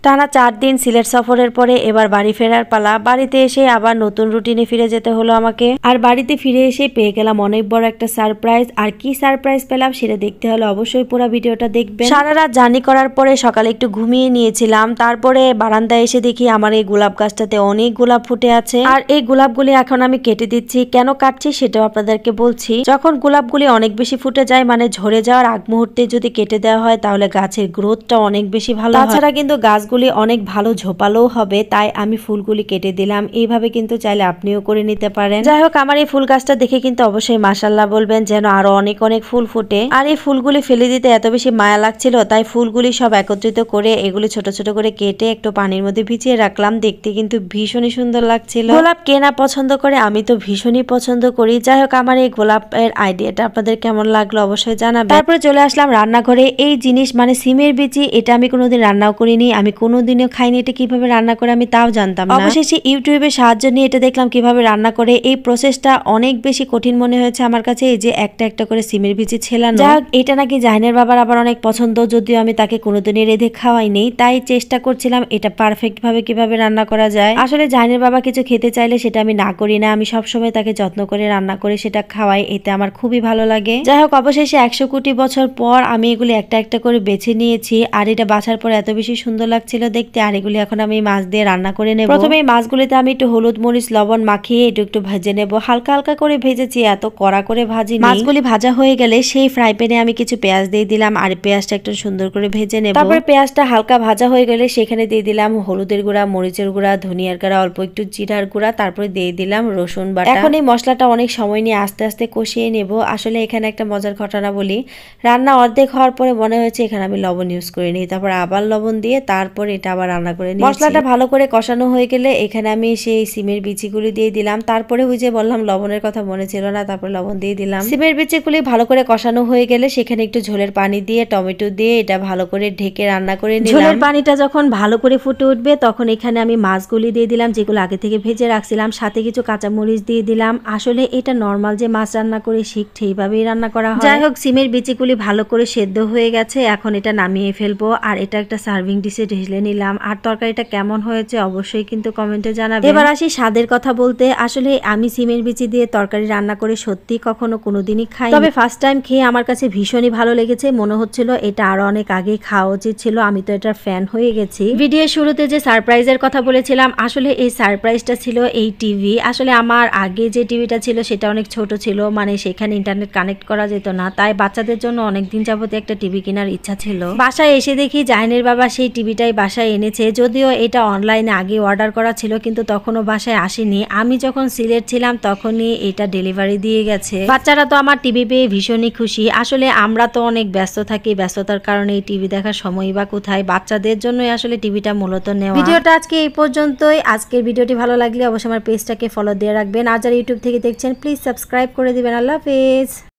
টানা 4 দিন সিলেট সফরের পরে এবার বাড়ি ফেরার পালা। বাড়িতে এসে আবার নতুন রুটিনে ফিরে যেতে হলো আমাকে। আর বাড়িতে ফিরে এসে পেয়ে গেলাম অনেক বড় একটা সারপ্রাইজ। আর কি সারপ্রাইজ পেলাম সেটা দেখতে হলে অবশ্যই পুরো ভিডিওটা দেখবেন। সারা রাত জার্নি করার পরে সকালে একটু ঘুমিয়ে নিয়েছিলাম। তারপরে বারান্দায় এসে দেখি আমার এই গোলাপ গাছটাতে অনেক গোলাপ ফুটে আছে। আর এই গোলাপগুলি এখন আমি কেটে দিচ্ছি। কেন কাটছি সেটাও আপনাদেরকে বলছি। যখন গোলাপগুলি অনেক বেশি ফুটে যায়, মানে ঝরে যাওয়ার আগ মুহূর্তে যদি কেটে দেওয়া হয় তাহলে গাছের গ্রোথটা অনেক বেশি ভালো হয়। তাছাড়া কিন্তু গাছগুলি অনেক ভালো ঝোপালো হবে, তাই আমি ফুলগুলি কেটে দিলাম। এইভাবে কিন্তু চাইলে আপনিও করে নিতে পারেন। যাই হোক, আমার এই ফুল গাছটা দেখে কিন্তু অবশ্যই মাশাআল্লাহ বলবেন, যেন আরো অনেক অনেক ফুল ফুটে। আর এই ফুলগুলি ফেলে দিতে এত বেশি মায়া লাগছিল, তাই ফুলগুলি সব একত্রিত করে এগুলি ছোট ছোট করে কেটে একটু পানির মধ্যে ভিজিয়ে রাখলাম। দেখতে কিন্তু ভীষণই সুন্দর লাগছিল। গোলাপ কে না পছন্দ করে, আমি তো ভীষণই পছন্দ করি। যাই হোক, আমার এই গোলাপের আইডিয়াটা আপনাদের কেমন লাগলো অবশ্যই জানাবেন। তারপরে চলে আসলাম রান্নাঘরে। এই জিনিস মানে সিমের বিচি, এটা আমি কোনোদিন রান্নাও করিনি, আমি কোনোদিনও খাইনি। এটা কিভাবে রান্না করে আমি তাও জানতাম না। অবশেষে ইউটিউবের সাহায্য নিয়ে এটা দেখলাম কিভাবে রান্না করে। এই প্রসেসটা অনেক বেশি কঠিন মনে হয়েছে আমার কাছে, এই যে একটা একটা করে সিমের বিচি ছেলানো। যাক, এটা নাকি জাহিনের বাবার আবার অনেক পছন্দ, যদিও আমি তাকে কোনোদিনই রেঁধে খাওয়াই নেই, তাই চেষ্টা করছিলাম এটা পারফেক্ট ভাবে কিভাবে রান্না করা যায়। আসলে জাহিনের বাবা কিছু খেতে চাইলে সেটা আমি না করি না, আমি সবসময় তাকে যত্ন করে রান্না করে সেটা খাওয়াই, এতে আমার খুবই ভালো লাগে। যাই হোক, অবশেষে 100 কোটি বছর পর আমি এগুলি একটা একটা করে বেছে নিয়েছি। আর এটা বাছার পর এত বেশি সুন্দর লাগছিল দেখতে। আর এগুলি এখন আমি মাছ দিয়ে রান্না করে নেব। প্রথমে এই মাছগুলিতে আমি একটু হলুদ মরিচ লবণ মাখিয়ে একটু একটু ভেজে নেব। হালকা হালকা করে ভেজেছি, এত কড়া করে ভাজি। মাছগুলি ভাজা হয়ে গেলে সেই ফ্রাই প্যানে আমি কিছু পেঁয়াজ দিয়ে দিলাম, আর পেঁয়াজটা একটু সুন্দর করে ভেজে নেব। তারপরে পেঁয়াজটা হালকা ভাজা হয়ে গেলে সেখানে দিয়ে দিলাম হলুদের গুঁড়া, মরিচের গুঁড়া, ধনিয়ার গুঁড়া, অল্প একটু জিরার গুঁড়া, তারপরে দিয়ে দিলাম রসুন বাটা। এখন এই মশলাটা অনেক সময় নিয়ে আস্তে আস্তে কষিয়ে নেব। আসলে এখানে একটা মজার ঘটনা বলি, রান্না অর্ধেক হওয়ার পরে মনে হয়েছে এখানে আমি লবণ ইউজ করিনি, তারপর আবার লবণ দিয়ে তারপর এটা আবার রান্না করে নিয়েছি। মশলাটা ভালো করে কষানো হয়ে গেলে এখানে আমি সেই সিমের বিচিগুলি দিয়ে দিলাম। তারপরে ওই যে বললাম লবণের কথা মনে ছিল না, তারপর লবণ দিয়ে দিলাম। সিমের বিচিগুলি ভালো করে কষানো হয়ে গেলে সেখানে একটু ঝোলের পানি দিয়ে টমেটো দিয়ে এটা ভালো করে ঢেকে রান্না করে নিলাম। ঝোলের পানিটা যখন ভালো করে ফুটে উঠবে তখন এখানে আমি মাছগুলি দিয়ে দিলাম, যেগুলো আগে থেকে ভেজে রাখছিলাম, সাথে কিছু কাঁচামরিচ দিয়ে দিলাম। আসলে এটা নর্মাল যে মাছ রান্না করে শিখ সেইভাবেই রান্না করা হয়। যাই হোক, সিমের বিচিগুলি ভালো করে সেদ্ধ হয়ে গেছে, এখন এটা নামিয়ে ফেলবো। আর এটা একটা সার্ভিং ডিশে ঢেলে নিলাম। আর তরকারিটা কেমন হয়েছে অবশ্যই কিন্তু কমেন্টে জানাবেন। এবার আসি স্বাদের কথা বলতে। আসলে আমি সিমের বিচি দিয়ে তরকারি রান্না করে সত্যি কখনো কোনোদিনই খাই, তবে ফার্স্ট টাইম খেয়ে আমার কাছে ভীষণই ভালো লেগেছে। মনে হচ্ছিল এটা আরো অনেক আগে খাওয়া উচিত ছিল, আমি তো এটার ফ্যান হয়ে গেছি। ভিডিওর শুরুতে যে সারপ্রাইজের কথা বলেছিলাম, আসলে এই সারপ্রাইজটা ছিল এই টিভি। আসলে আমার আগে যে টিভিটা ছিল সেটা অনেক ছোট ছিল, মানে সেখানে ইন্টারনেট কানেক্ট করা যেত না, তাই বাচ্চাদের জন্য অনেকদিন যাবত একটা টিভি কেনার ইচ্ছা ছিল। বাসায় এসে দেখি জাহিনের বাবা সেই টিভিটাই বাসায় এনেছে, যদিও এটা অনলাইনে আগে অর্ডার করা ছিল, কিন্তু তখনও বাসায় আসেনি। আমি যখন সিলেট ছিলাম তখনই এটা ডেলিভারি দিয়ে গেছে। বাচ্চারা তো আমার টিভি পেয়ে ভীষণই খুশি। আসলে আমরা তো অনেক ব্যস্ত থাকি, ব্যস্ততার কারণে এই টিভি দেখার সময় বা কোথায়, বাচ্চাদের জন্যই আসলে টিভিটা মূলত নেওয়া। ভিডিওটা আজকে এই পর্যন্তই। আজকের ভিডিওটি ভালো লাগলে অবশ্যই আমার পেজটাকে ফলো দিয়ে রাখবেন। আর যারা ইউটিউব থেকে দেখছেন প্লিজ সাবস্ক্রাইব করে দিবেন। আল্লাহ হাফেজ।